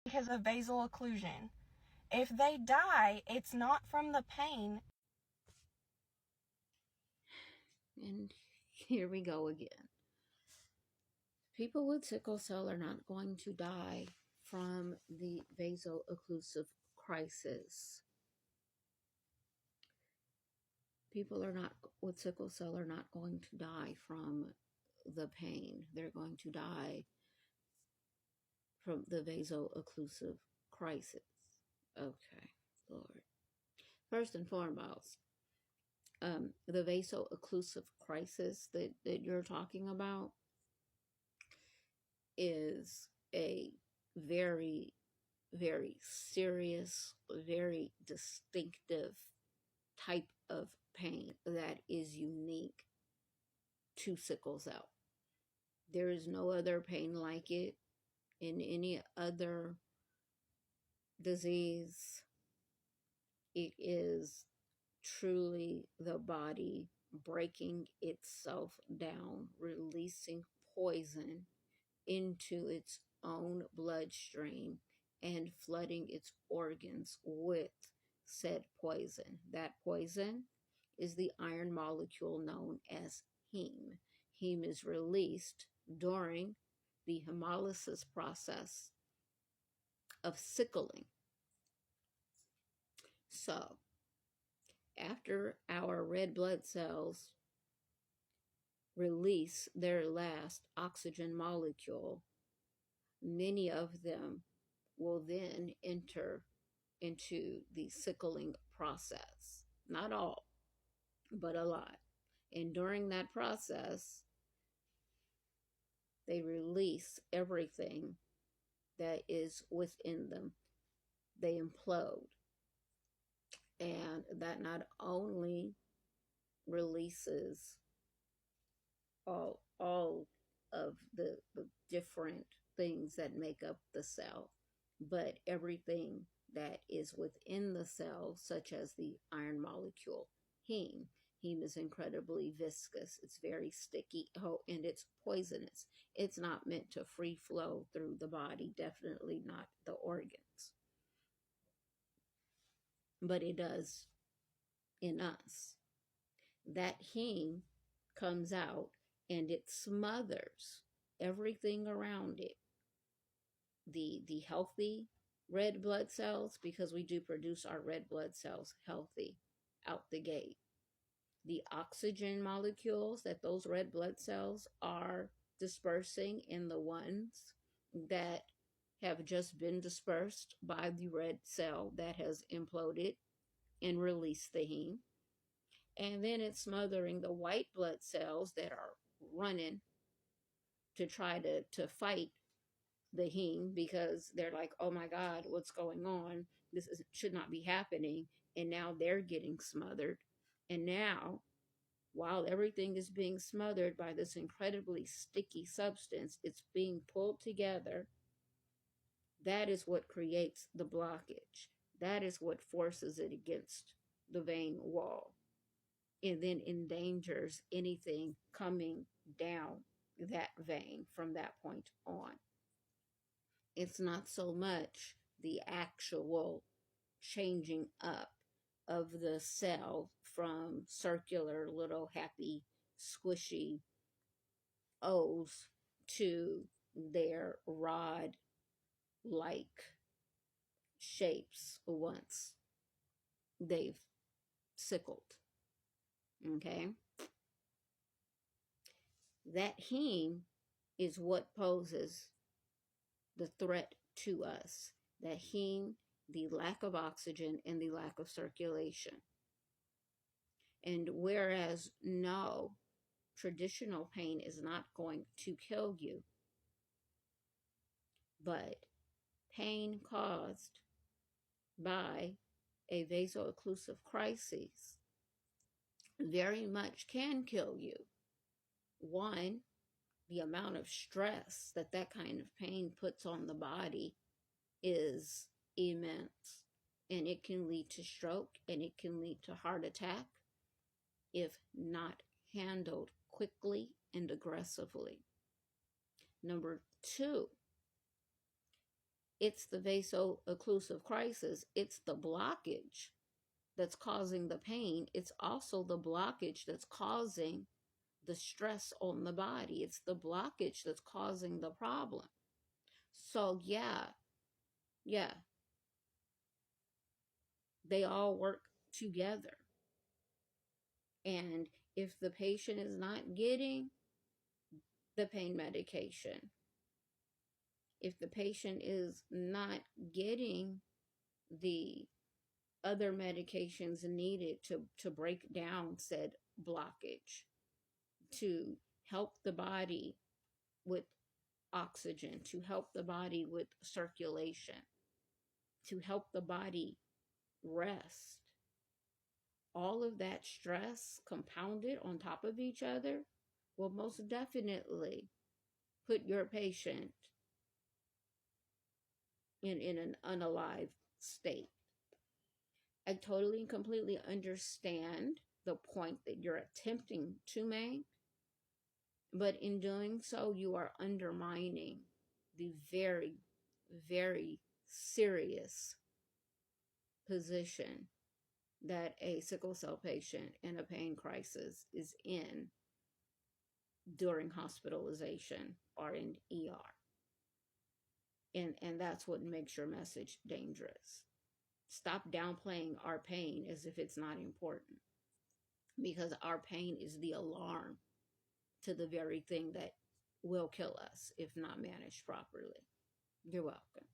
because of basal occlusion. If they die, it's not from the pain. And here we go again. People with sickle cell are not going to die from the vaso-occlusive crisis. People are not with sickle cell are not going to die from the pain. They're going to die from the vaso-occlusive crisis. Okay, Lord. First and foremost, the vaso-occlusive crisis that you're talking about is a very, very serious, very distinctive type of pain that is unique to sickle cell. There is no other pain like it in any other disease. It is truly the body breaking itself down, releasing poison into its own bloodstream and flooding its organs with said poison. That poison is the iron molecule known as heme. Heme is released during the hemolysis process of sickling. So, after our red blood cells release their last oxygen molecule, many of them will then enter into the sickling process. Not all, but a lot. And during that process, they release everything that is within them. They implode. And that not only releases all of the different things that make up the cell, but everything that is within the cell, such as the iron molecule, heme. Heme is incredibly viscous. It's very sticky. Oh, and it's poisonous. It's not meant to free flow through the body, definitely not the organs. But it does in us. That heme comes out and it smothers everything around it. The healthy red blood cells, because we do produce our red blood cells healthy out the gate. The oxygen molecules that those red blood cells are dispersing, and the ones that have just been dispersed by the red cell that has imploded and released the heme. And then it's smothering the white blood cells that are running to try to fight the heme, because they're like, oh my God, what's going on? Should not be happening. And now they're getting smothered. And now, while everything is being smothered by this incredibly sticky substance, it's being pulled together. That is what creates the blockage. That is what forces it against the vein wall, and then endangers anything coming down that vein from that point on. It's not so much the actual changing up of the cell from circular little happy squishy O's to their rod like shapes once they've sickled. Okay? That heme is what poses the threat to us. That heme, the lack of oxygen and the lack of circulation. And whereas no, traditional pain is not going to kill you, but pain caused by a vaso-occlusive crisis very much can kill you. One, the amount of stress that kind of pain puts on the body is immense, and it can lead to stroke, and it can lead to heart attack if not handled quickly and aggressively. Number two, it's the vaso-occlusive crisis. It's the blockage that's causing the pain. It's also the blockage that's causing the stress on the body. It's the blockage that's causing the problem. So yeah, they all work together. And if the patient is not getting the pain medication, if the patient is not getting the other medications needed to break down said blockage, to help the body with oxygen, to help the body with circulation, to help the body rest, all of that stress compounded on top of each other will most definitely put your patient in an unalive state. I totally and completely understand the point that you're attempting to make, but in doing so, you are undermining the very, very serious position that a sickle cell patient in a pain crisis is in during hospitalization or in ER. And that's what makes your message dangerous. Stop downplaying our pain as if it's not important, because our pain is the alarm to the very thing that will kill us if not managed properly. You're welcome.